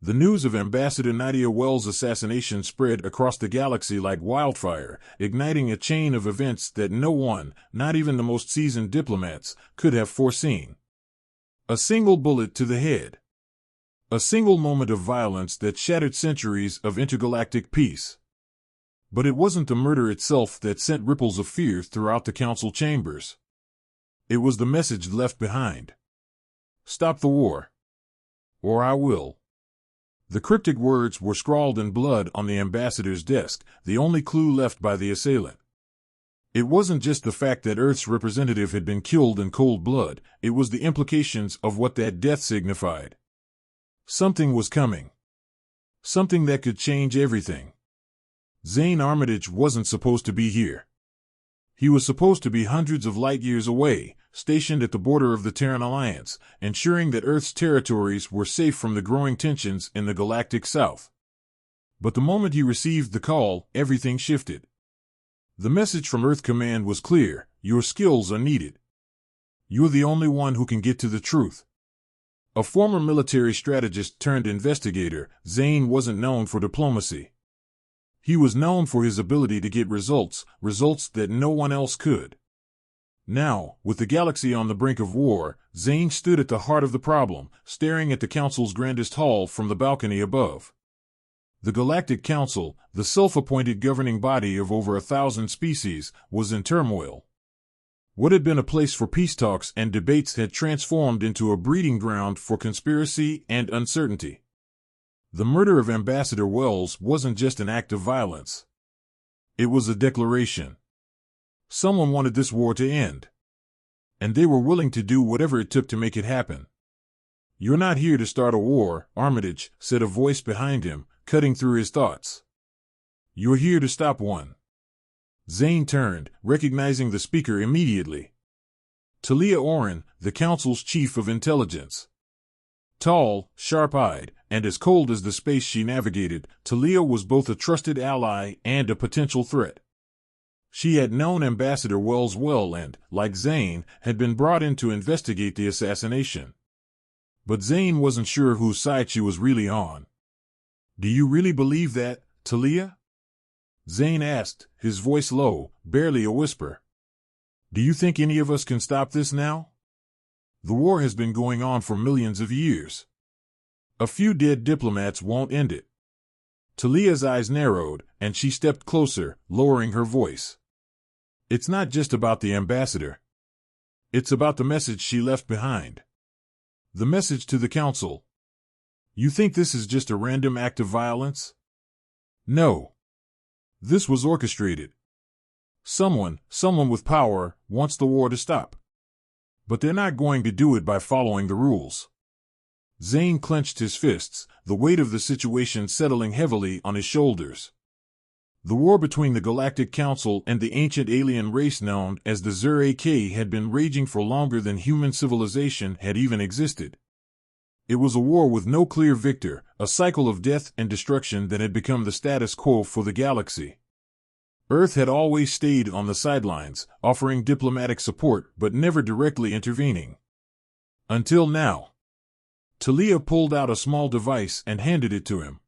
The news of Ambassador Nadia Wells' assassination spread across the galaxy like wildfire, igniting a chain of events that no one, not even the most seasoned diplomats, could have foreseen. A single bullet to the head. A single moment of violence that shattered centuries of intergalactic peace. But it wasn't the murder itself that sent ripples of fear throughout the council chambers. It was the message left behind. Stop the war. Or I will. The cryptic words were scrawled in blood on the ambassador's desk, the only clue left by the assailant. It wasn't just the fact that Earth's representative had been killed in cold blood, it was the implications of what that death signified. Something was coming. Something that could change everything. Zane Armitage wasn't supposed to be here. He was supposed to be hundreds of light years away, stationed at the border of the Terran Alliance, ensuring that Earth's territories were safe from the growing tensions in the galactic south. But the moment he received the call, everything shifted. The message from Earth Command was clear: your skills are needed. You're the only one who can get to the truth. A former military strategist turned investigator, Zane wasn't known for diplomacy. He was known for his ability to get results that no one else could. Now, with the galaxy on the brink of war, Zane stood at the heart of the problem, staring at the Council's grandest hall from the balcony above. The Galactic Council, the self-appointed governing body of over 1,000 species, was in turmoil. What had been a place for peace talks and debates had transformed into a breeding ground for conspiracy and uncertainty. The murder of Ambassador Wells wasn't just an act of violence. It was a declaration. Someone wanted this war to end. And they were willing to do whatever it took to make it happen. "You're not here to start a war, Armitage," said a voice behind him, cutting through his thoughts. "You're here to stop one." Zane turned, recognizing the speaker immediately. Talia Oren, the Council's chief of intelligence. Tall, sharp-eyed, and as cold as the space she navigated, Talia was both a trusted ally and a potential threat. She had known Ambassador Wells well and, like Zane, had been brought in to investigate the assassination. But Zane wasn't sure whose side she was really on. "Do you really believe that, Talia?" Zane asked, his voice low, barely a whisper. "Do you think any of us can stop this now? The war has been going on for millions of years. A few dead diplomats won't end it." Talia's eyes narrowed, and she stepped closer, lowering her voice. "It's not just about the ambassador. It's about the message she left behind. The message to the Council. You think this is just a random act of violence? No. This was orchestrated. Someone with power, wants the war to stop. But they're not going to do it by following the rules." Zane clenched his fists, the weight of the situation settling heavily on his shoulders. The war between the Galactic Council and the ancient alien race known as the Zur-AK had been raging for longer than human civilization had even existed. It was a war with no clear victor, a cycle of death and destruction that had become the status quo for the galaxy. Earth had always stayed on the sidelines, offering diplomatic support but never directly intervening. Until now. Talia pulled out a small device and handed it to him.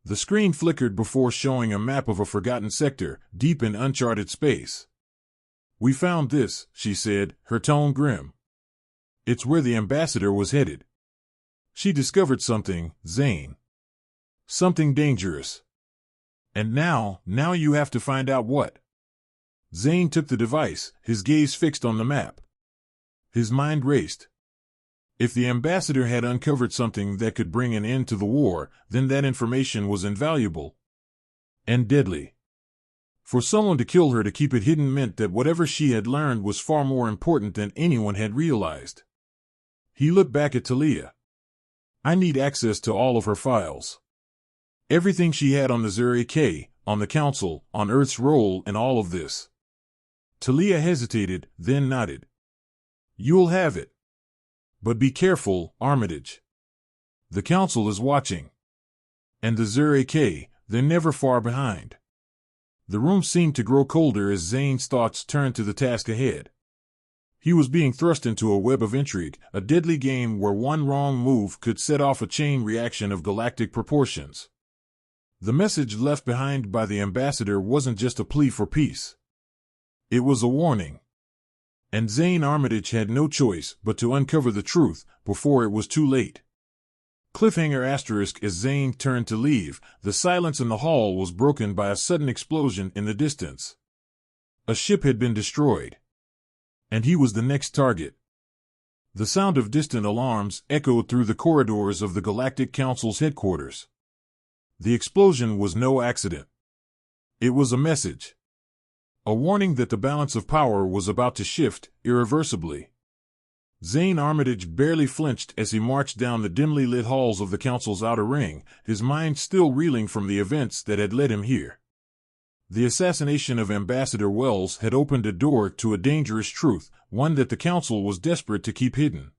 The screen flickered before showing a map of a forgotten sector, deep in uncharted space. "We found this," she said, her tone grim. "It's where the ambassador was headed. She discovered something, Zane. Something dangerous. And now you have to find out what." Zane took the device, his gaze fixed on the map. His mind raced. If the ambassador had uncovered something that could bring an end to the war, then that information was invaluable. And deadly. For someone to kill her to keep it hidden meant that whatever she had learned was far more important than anyone had realized. He looked back at Talia. "I need access to all of her files. Everything she had on the Zur-AK, on the Council, on Earth's role in all of this." Talia hesitated, then nodded. "You'll have it. But be careful, Armitage. The Council is watching. And the Zur-AK, they're never far behind." The room seemed to grow colder as Zane's thoughts turned to the task ahead. He was being thrust into a web of intrigue, a deadly game where one wrong move could set off a chain reaction of galactic proportions. The message left behind by the ambassador wasn't just a plea for peace. It was a warning. And Zane Armitage had no choice but to uncover the truth before it was too late. Cliffhanger * as Zane turned to leave, the silence in the hall was broken by a sudden explosion in the distance. A ship had been destroyed. And he was the next target. The sound of distant alarms echoed through the corridors of the Galactic Council's headquarters. The explosion was no accident. It was a message. A warning that the balance of power was about to shift irreversibly. Zane Armitage barely flinched as he marched down the dimly lit halls of the Council's outer ring, his mind still reeling from the events that had led him here. The assassination of Ambassador Wells had opened a door to a dangerous truth, one that the Council was desperate to keep hidden.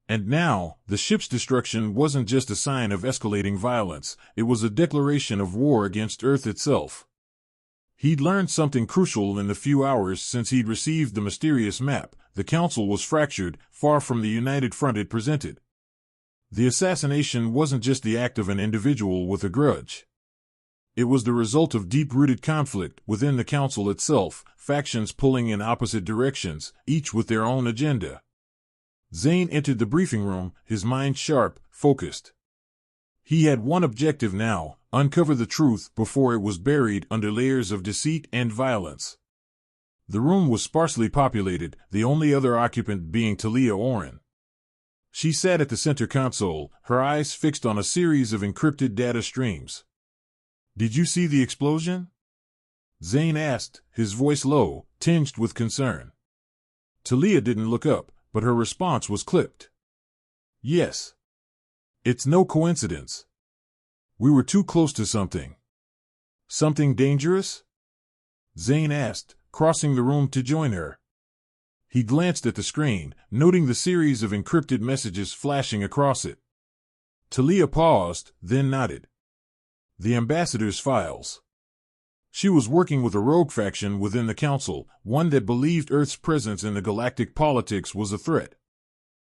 And now, the ship's destruction wasn't just a sign of escalating violence, it was a declaration of war against Earth itself. He'd learned something crucial in the few hours since he'd received the mysterious map. The Council was fractured, far from the united front it presented. The assassination wasn't just the act of an individual with a grudge. It was the result of deep-rooted conflict within the Council itself, factions pulling in opposite directions, each with their own agenda. Zane entered the briefing room, his mind sharp, focused. He had one objective now: uncover the truth before it was buried under layers of deceit and violence. The room was sparsely populated, the only other occupant being Talia Oren. She sat at the center console, her eyes fixed on a series of encrypted data streams. "Did you see the explosion?" Zane asked, his voice low, tinged with concern. Talia didn't look up, but her response was clipped. "Yes. It's no coincidence. We were too close to something." "Something dangerous?" Zane asked, crossing the room to join her. He glanced at the screen, noting the series of encrypted messages flashing across it. Talia paused, then nodded. The ambassador's files. She was working with a rogue faction within the Council, one that believed Earth's presence in the galactic politics was a threat.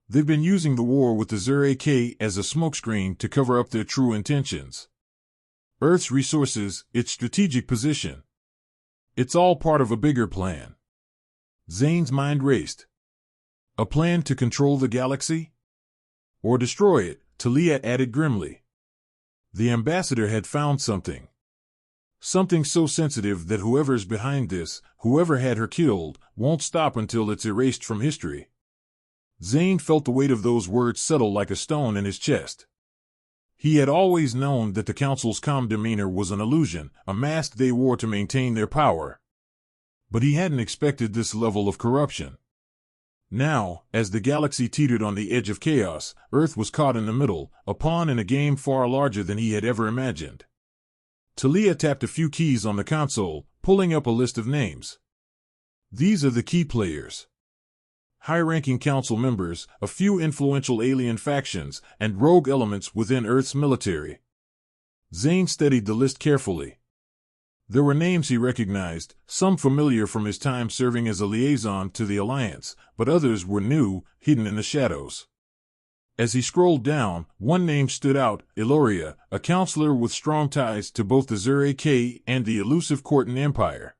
They've been using the war with the Zerek as a smokescreen to cover up their true intentions. Earth's resources, its strategic position. It's all part of a bigger plan. Zane's mind raced. A plan to control the galaxy? Or destroy it, Talia added grimly. The ambassador had found something. Something so sensitive that whoever's behind this, whoever had her killed, won't stop until it's erased from history. Zane felt the weight of those words settle like a stone in his chest. He had always known that the Council's calm demeanor was an illusion, a mask they wore to maintain their power. But he hadn't expected this level of corruption. Now, as the galaxy teetered on the edge of chaos, Earth was caught in the middle, a pawn in a game far larger than he had ever imagined. Talia tapped a few keys on the console, pulling up a list of names. These are the key players. High-ranking Council members, a few influential alien factions, and rogue elements within Earth's military. Zane studied the list carefully. There were names he recognized, some familiar from his time serving as a liaison to the Alliance, but others were new, hidden in the shadows. As he scrolled down, one name stood out: Eloria, a counselor with strong ties to both the Zerek and the elusive Cortan Empire.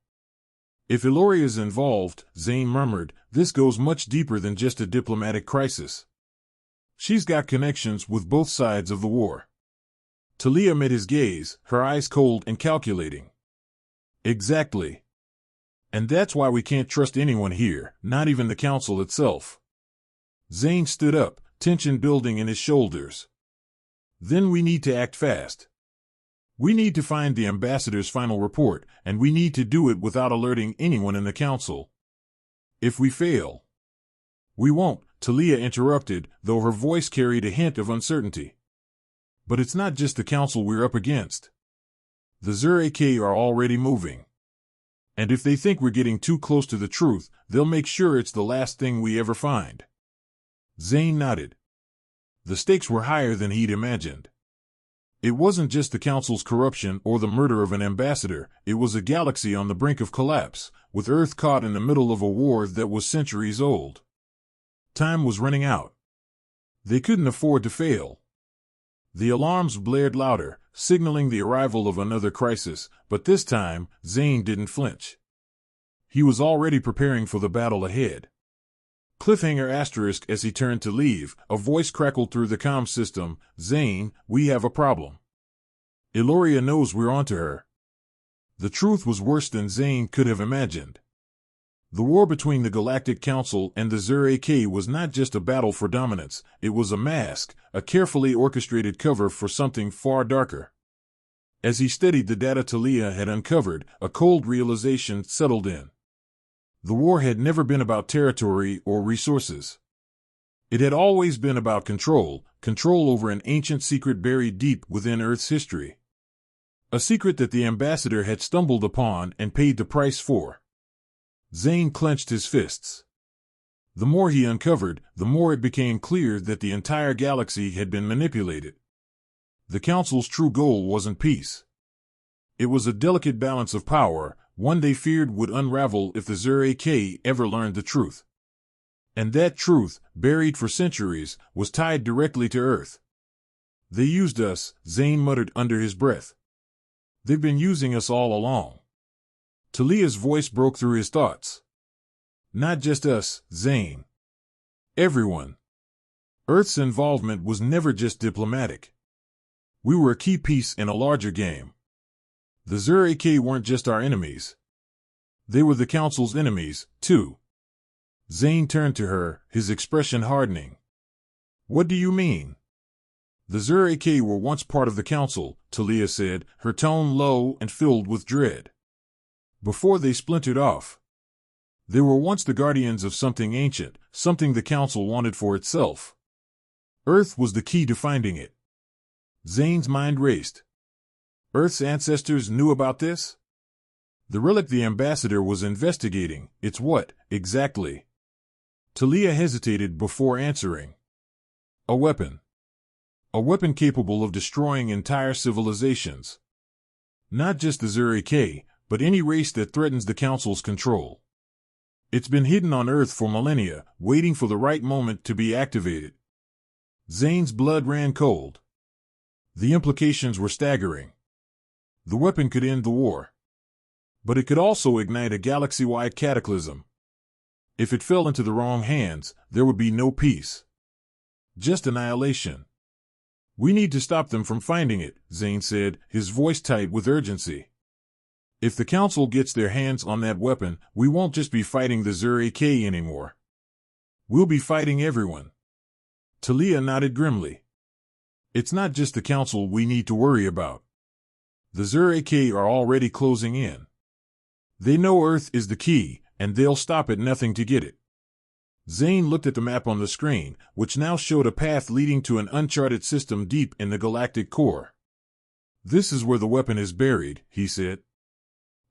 If Eloria's involved, Zane murmured, this goes much deeper than just a diplomatic crisis. She's got connections with both sides of the war. Talia met his gaze, her eyes cold and calculating. Exactly. And that's why we can't trust anyone here, not even the Council itself. Zane stood up, tension building in his shoulders. Then we need to act fast. We need to find the ambassador's final report, and we need to do it without alerting anyone in the Council. If we fail... We won't, Talia interrupted, though her voice carried a hint of uncertainty. But it's not just the Council we're up against. The Zerek are already moving. And if they think we're getting too close to the truth, they'll make sure it's the last thing we ever find. Zane nodded. The stakes were higher than he'd imagined. It wasn't just the Council's corruption or the murder of an ambassador, it was a galaxy on the brink of collapse, with Earth caught in the middle of a war that was centuries old. Time was running out. They couldn't afford to fail. The alarms blared louder, signaling the arrival of another crisis, but this time, Zane didn't flinch. He was already preparing for the battle ahead. Cliffhanger asterisk as he turned to leave, a voice crackled through the comm system, "Zane, we have a problem. Eloria knows we're onto her." The truth was worse than Zane could have imagined. The war between the Galactic Council and the Zur-AK was not just a battle for dominance, it was a mask, a carefully orchestrated cover for something far darker. As he studied the data Talia had uncovered, a cold realization settled in. The war had never been about territory or resources. It had always been about control over an ancient secret buried deep within Earth's history. A secret that the ambassador had stumbled upon and paid the price for. Zane clenched his fists. The more he uncovered, the more it became clear that the entire galaxy had been manipulated. The Council's true goal wasn't peace. It was a delicate balance of power, one they feared would unravel if the Zur-AK ever learned the truth. And that truth, buried for centuries, was tied directly to Earth. "They used us," Zane muttered under his breath. "They've been using us all along." Talia's voice broke through his thoughts. "Not just us, Zane. Everyone. Earth's involvement was never just diplomatic. We were a key piece in a larger game. The Zur-AK weren't just our enemies. They were the Council's enemies, too." Zane turned to her, his expression hardening. "What do you mean?" "The Zur-AK were once part of the Council," Talia said, her tone low and filled with dread. "Before they splintered off. They were once the guardians of something ancient, something the Council wanted for itself. Earth was the key to finding it." Zane's mind raced. Earth's ancestors knew about this? The relic the ambassador was investigating, it's what, exactly? Talia hesitated before answering. "A weapon. A weapon capable of destroying entire civilizations. Not just the Zur-AK, but any race that threatens the Council's control. It's been hidden on Earth for millennia, waiting for the right moment to be activated." Zane's blood ran cold. The implications were staggering. The weapon could end the war. But it could also ignite a galaxy-wide cataclysm. If it fell into the wrong hands, there would be no peace. Just annihilation. "We need to stop them from finding it," Zane said, his voice tight with urgency. "If the Council gets their hands on that weapon, we won't just be fighting the Zur-AK anymore. We'll be fighting everyone." Talia nodded grimly. "It's not just the Council we need to worry about. The Zur-AK are already closing in. They know Earth is the key, and they'll stop at nothing to get it." Zane looked at the map on the screen, which now showed a path leading to an uncharted system deep in the galactic core. "This is where the weapon is buried," he said.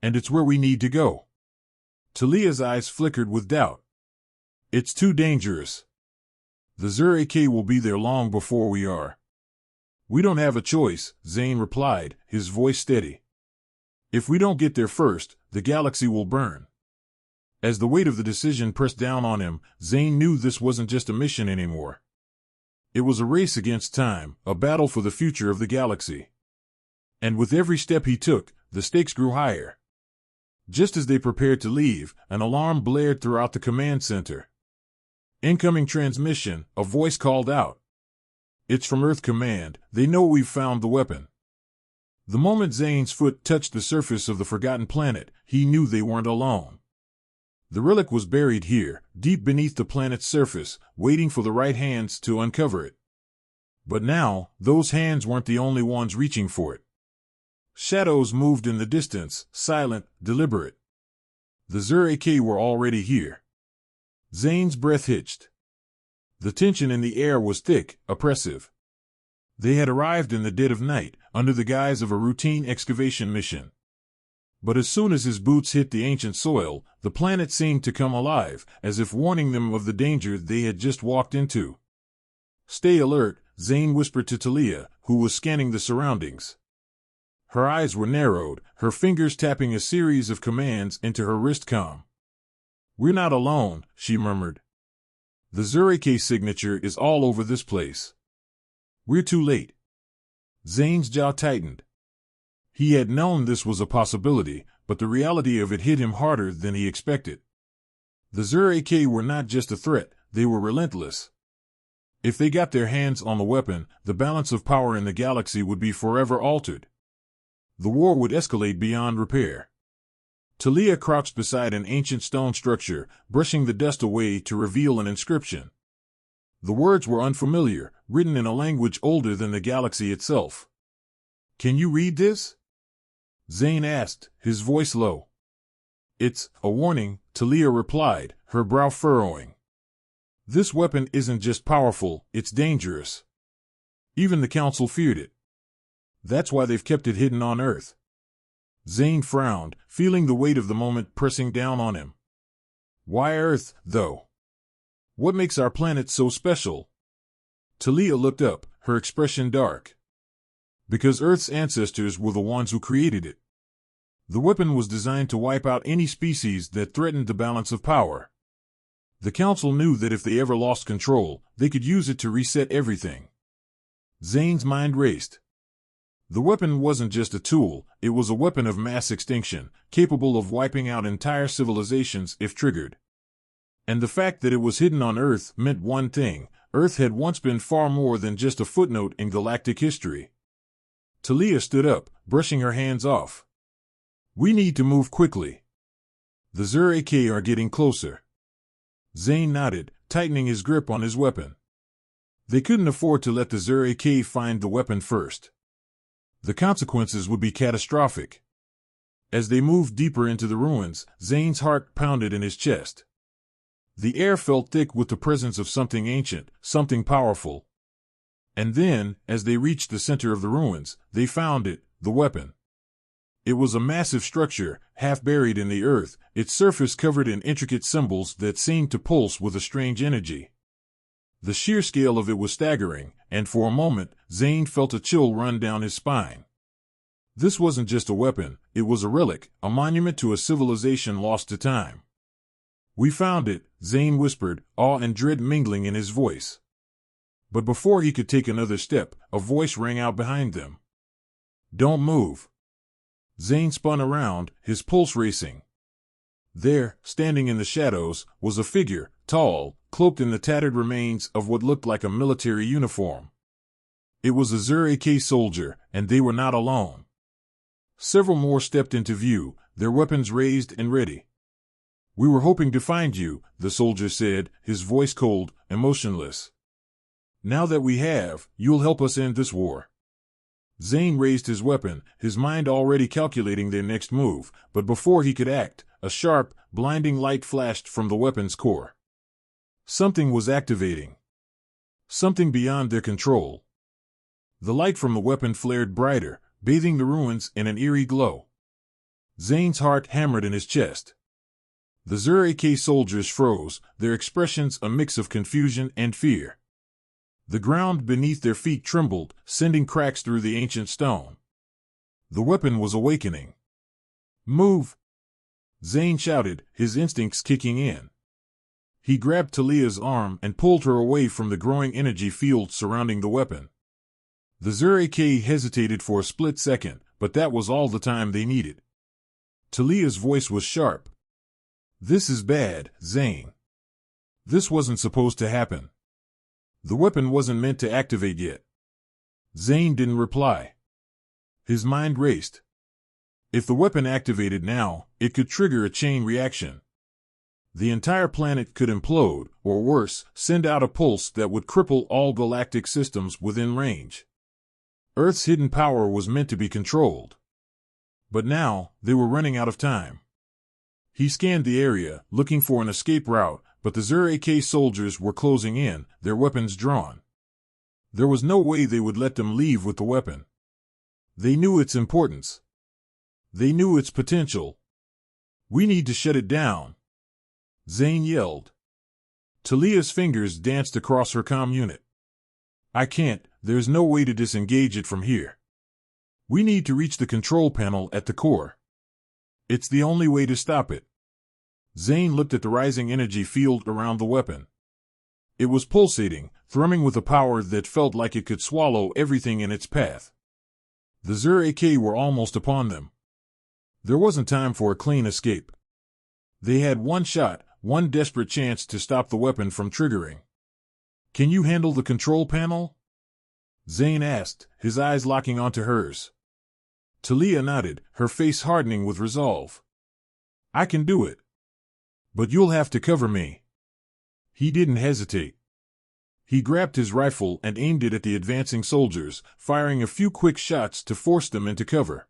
"And it's where we need to go." Talia's eyes flickered with doubt. "It's too dangerous. The Zur-AK will be there long before we are." "We don't have a choice," Zane replied, his voice steady. "If we don't get there first, the galaxy will burn." As the weight of the decision pressed down on him, Zane knew this wasn't just a mission anymore. It was a race against time, a battle for the future of the galaxy. And with every step he took, the stakes grew higher. Just as they prepared to leave, an alarm blared throughout the command center. "Incoming transmission," a voice called out. "It's from Earth Command. They know we've found the weapon." The moment Zane's foot touched the surface of the forgotten planet, he knew they weren't alone. The relic was buried here, deep beneath the planet's surface, waiting for the right hands to uncover it. But now, those hands weren't the only ones reaching for it. Shadows moved in the distance, silent, deliberate. The Zur-AK were already here. Zane's breath hitched. The tension in the air was thick, oppressive. They had arrived in the dead of night, under the guise of a routine excavation mission. But as soon as his boots hit the ancient soil, the planet seemed to come alive, as if warning them of the danger they had just walked into. "Stay alert," Zane whispered to Talia, who was scanning the surroundings. Her eyes were narrowed, her fingers tapping a series of commands into her wrist com. "We're not alone," she murmured. "The Zurike signature is all over this place. We're too late." Zane's jaw tightened. He had known this was a possibility, but the reality of it hit him harder than he expected. The Zurike were not just a threat, they were relentless. If they got their hands on the weapon, the balance of power in the galaxy would be forever altered. The war would escalate beyond repair. Talia crouched beside an ancient stone structure, brushing the dust away to reveal an inscription. The words were unfamiliar, written in a language older than the galaxy itself. "Can you read this?" Zane asked, his voice low. "It's a warning," Talia replied, her brow furrowing. "This weapon isn't just powerful, it's dangerous. Even the Council feared it. That's why they've kept it hidden on Earth." Zane frowned, feeling the weight of the moment pressing down on him. "Why Earth, though? What makes our planet so special?" Talia looked up, her expression dark. "Because Earth's ancestors were the ones who created it. The weapon was designed to wipe out any species that threatened the balance of power. The Council knew that if they ever lost control, they could use it to reset everything." Zane's mind raced. The weapon wasn't just a tool, it was a weapon of mass extinction, capable of wiping out entire civilizations if triggered. And the fact that it was hidden on Earth meant one thing: Earth had once been far more than just a footnote in galactic history. Talia stood up, brushing her hands off. "We need to move quickly. The Zurike are getting closer." Zane nodded, tightening his grip on his weapon. They couldn't afford to let the Zurike find the weapon first. The consequences would be catastrophic. As they moved deeper into the ruins, Zane's heart pounded in his chest. The air felt thick with the presence of something ancient, something powerful. And then, as they reached the center of the ruins, they found it, the weapon. It was a massive structure, half buried in the earth, its surface covered in intricate symbols that seemed to pulse with a strange energy. The sheer scale of it was staggering, and for a moment, Zane felt a chill run down his spine. This wasn't just a weapon, it was a relic, a monument to a civilization lost to time. "We found it," Zane whispered, awe and dread mingling in his voice. But before he could take another step, a voice rang out behind them. "Don't move." Zane spun around, his pulse racing. There, standing in the shadows, was a figure, tall, cloaked in the tattered remains of what looked like a military uniform. It was a Zurike soldier, and they were not alone. Several more stepped into view, their weapons raised and ready. "We were hoping to find you," the soldier said, his voice cold, emotionless. "Now that we have, you'll help us end this war." Zane raised his weapon, his mind already calculating their next move, but before he could act, a sharp, blinding light flashed from the weapon's core. Something was activating. Something beyond their control. The light from the weapon flared brighter, bathing the ruins in an eerie glow. Zane's heart hammered in his chest. The Zurike soldiers froze, their expressions a mix of confusion and fear. The ground beneath their feet trembled, sending cracks through the ancient stone. The weapon was awakening. "Move!" Zane shouted, his instincts kicking in. He grabbed Talia's arm and pulled her away from the growing energy field surrounding the weapon. The Zurike hesitated for a split second, but that was all the time they needed. Talia's voice was sharp. "This is bad, Zane. This wasn't supposed to happen. The weapon wasn't meant to activate yet." Zane didn't reply. His mind raced. If the weapon activated now, it could trigger a chain reaction. The entire planet could implode, or worse, send out a pulse that would cripple all galactic systems within range. Earth's hidden power was meant to be controlled. But now, they were running out of time. He scanned the area, looking for an escape route, but the Zurike soldiers were closing in, their weapons drawn. There was no way they would let them leave with the weapon. They knew its importance. They knew its potential. "We need to shut it down," Zane yelled. Talia's fingers danced across her comm unit. I can't, there's no way to disengage it from here. We need to reach the control panel at the core. It's the only way to stop it. Zane looked at the rising energy field around the weapon. It was pulsating, thrumming with a power that felt like it could swallow everything in its path. The Zur-AK were almost upon them. There wasn't time for a clean escape. They had one shot, one desperate chance to stop the weapon from triggering. Can you handle the control panel? Zane asked, his eyes locking onto hers. Talia nodded, her face hardening with resolve. I can do it. But you'll have to cover me. He didn't hesitate. He grabbed his rifle and aimed it at the advancing soldiers, firing a few quick shots to force them into cover.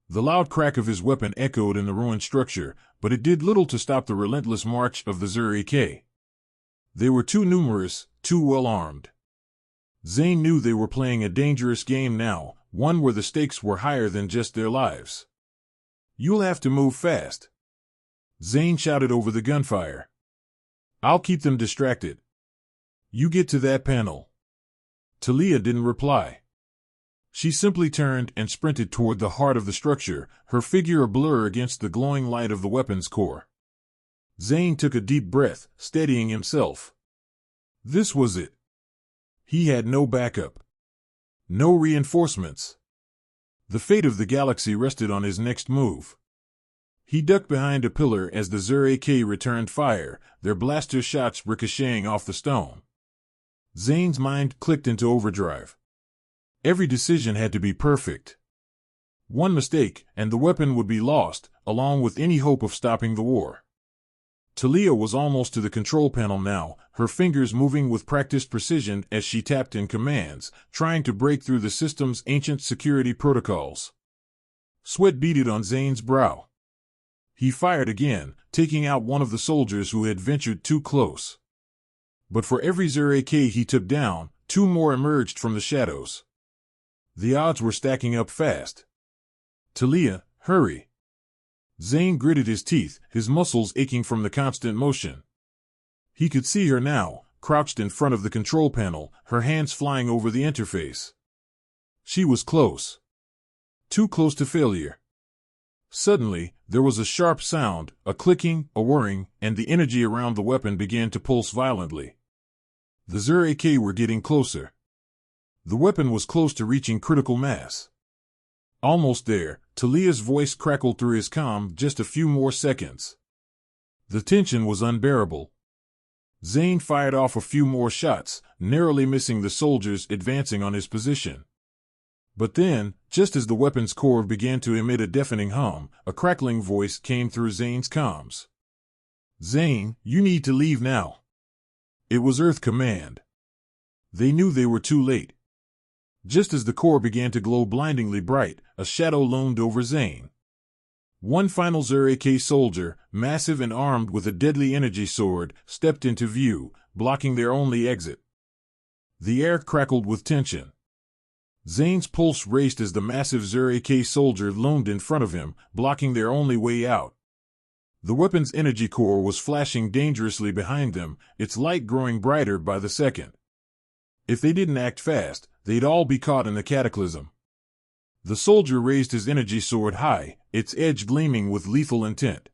The loud crack of his weapon echoed in the ruined structure, but it did little to stop the relentless march of the Zur-AK. They were too numerous, too well armed. Zane knew they were playing a dangerous game now, one where the stakes were higher than just their lives. You'll have to move fast. Zane shouted over the gunfire. I'll keep them distracted. You get to that panel. Talia didn't reply. She simply turned and sprinted toward the heart of the structure, her figure a blur against the glowing light of the weapon's core. Zane took a deep breath, steadying himself. This was it. He had no backup. No reinforcements. The fate of the galaxy rested on his next move. He ducked behind a pillar as the Zur-AK returned fire, their blaster shots ricocheting off the stone. Zane's mind clicked into overdrive. Every decision had to be perfect. One mistake, and the weapon would be lost, along with any hope of stopping the war. Talia was almost to the control panel now, her fingers moving with practiced precision as she tapped in commands, trying to break through the system's ancient security protocols. Sweat beaded on Zane's brow. He fired again, taking out one of the soldiers who had ventured too close. But for every Zur-AK he took down, two more emerged from the shadows. The odds were stacking up fast. Talia, hurry. Zane gritted his teeth, his muscles aching from the constant motion. He could see her now, crouched in front of the control panel, her hands flying over the interface. She was close. Too close to failure. Suddenly, there was a sharp sound, a clicking, a whirring, and the energy around the weapon began to pulse violently. The Zur-AK were getting closer. The weapon was close to reaching critical mass. Almost there, Talia's voice crackled through his comm. Just a few more seconds. The tension was unbearable. Zane fired off a few more shots, narrowly missing the soldiers advancing on his position. But then, just as the weapon's core began to emit a deafening hum, a crackling voice came through Zane's comms. Zane, you need to leave now. It was Earth Command. They knew they were too late. Just as the core began to glow blindingly bright, a shadow loomed over Zane. One final Zur-AK soldier, massive and armed with a deadly energy sword, stepped into view, blocking their only exit. The air crackled with tension. Zane's pulse raced as the massive Zur-AK soldier loomed in front of him, blocking their only way out. The weapon's energy core was flashing dangerously behind them, its light growing brighter by the second. If they didn't act fast, they'd all be caught in the cataclysm. The soldier raised his energy sword high, its edge gleaming with lethal intent.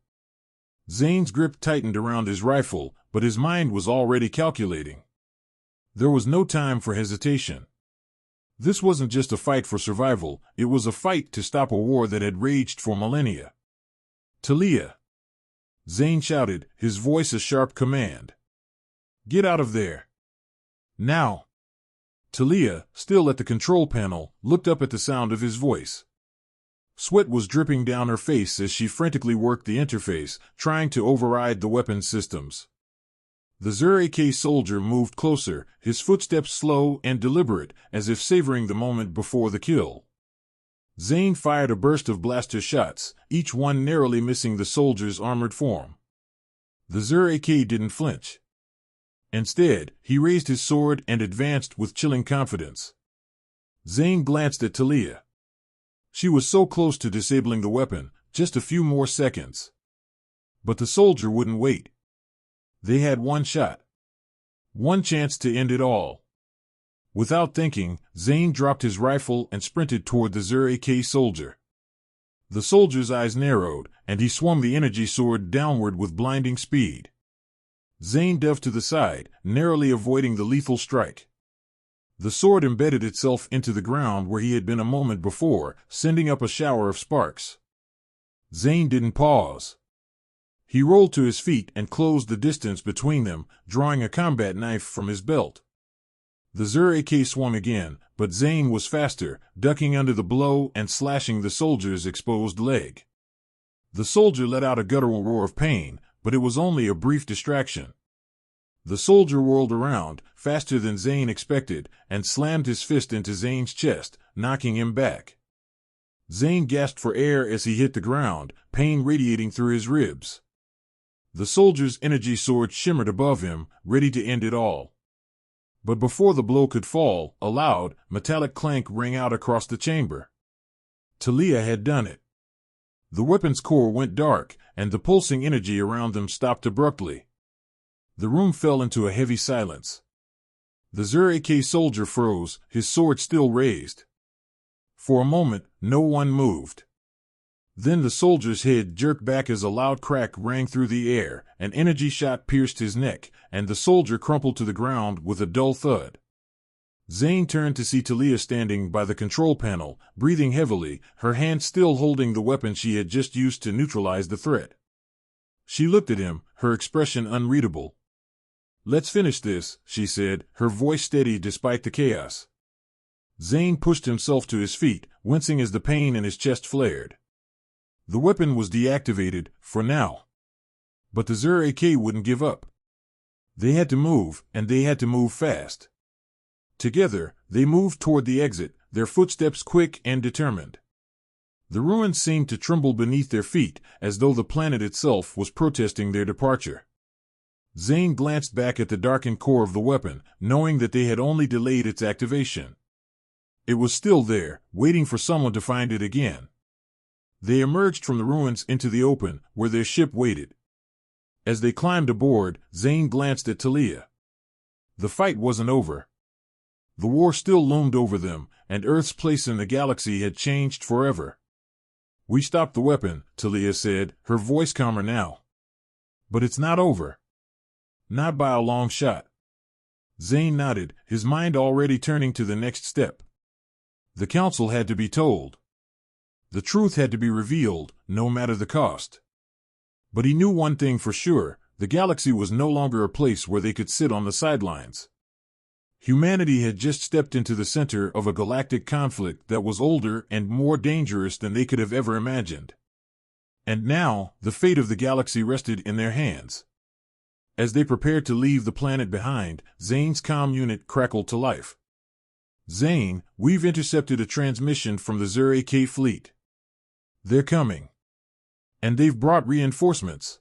Zane's grip tightened around his rifle, but his mind was already calculating. There was no time for hesitation. This wasn't just a fight for survival, it was a fight to stop a war that had raged for millennia. Talia! Zane shouted, his voice a sharp command. Get out of there. Now! Talia, still at the control panel, looked up at the sound of his voice. Sweat was dripping down her face as she frantically worked the interface, trying to override the weapons systems. The Zur-AK soldier moved closer, his footsteps slow and deliberate, as if savoring the moment before the kill. Zane fired a burst of blaster shots, each one narrowly missing the soldier's armored form. The Zur-AK didn't flinch. Instead, he raised his sword and advanced with chilling confidence. Zane glanced at Talia. She was so close to disabling the weapon, just a few more seconds. But the soldier wouldn't wait. They had one shot. One chance to end it all. Without thinking, Zane dropped his rifle and sprinted toward the Zur-AK soldier. The soldier's eyes narrowed, and he swung the energy sword downward with blinding speed. Zane dove to the side, narrowly avoiding the lethal strike. The sword embedded itself into the ground where he had been a moment before, sending up a shower of sparks. Zane didn't pause. He rolled to his feet and closed the distance between them, drawing a combat knife from his belt. The Zur-AK swung again, but Zane was faster, ducking under the blow and slashing the soldier's exposed leg. The soldier let out a guttural roar of pain, but it was only a brief distraction. The soldier whirled around, faster than Zane expected, and slammed his fist into Zane's chest, knocking him back. Zane gasped for air as he hit the ground, pain radiating through his ribs. The soldier's energy sword shimmered above him, ready to end it all. But before the blow could fall, a loud, metallic clank rang out across the chamber. Talia had done it. The weapon's core went dark, and the pulsing energy around them stopped abruptly. The room fell into a heavy silence. The Zur-AK soldier froze, his sword still raised. For a moment, no one moved. Then the soldier's head jerked back as a loud crack rang through the air, an energy shot pierced his neck, and the soldier crumpled to the ground with a dull thud. Zane turned to see Talia standing by the control panel, breathing heavily, her hand still holding the weapon she had just used to neutralize the threat. She looked at him, her expression unreadable. "Let's finish this," she said, her voice steady despite the chaos. Zane pushed himself to his feet, wincing as the pain in his chest flared. The weapon was deactivated, for now. But the Zur-AK wouldn't give up. They had to move, and they had to move fast. Together, they moved toward the exit, their footsteps quick and determined. The ruins seemed to tremble beneath their feet, as though the planet itself was protesting their departure. Zane glanced back at the darkened core of the weapon, knowing that they had only delayed its activation. It was still there, waiting for someone to find it again. They emerged from the ruins into the open, where their ship waited. As they climbed aboard, Zane glanced at Talia. The fight wasn't over. The war still loomed over them, and Earth's place in the galaxy had changed forever. "We stopped the weapon," Talia said, her voice calmer now. "But it's not over. Not by a long shot." Zane nodded, his mind already turning to the next step. The council had to be told. The truth had to be revealed, no matter the cost. But he knew one thing for sure, the galaxy was no longer a place where they could sit on the sidelines. Humanity had just stepped into the center of a galactic conflict that was older and more dangerous than they could have ever imagined. And now, the fate of the galaxy rested in their hands. As they prepared to leave the planet behind, Zane's comm unit crackled to life. "Zane, we've intercepted a transmission from the Zur-AK fleet. They're coming. And they've brought reinforcements."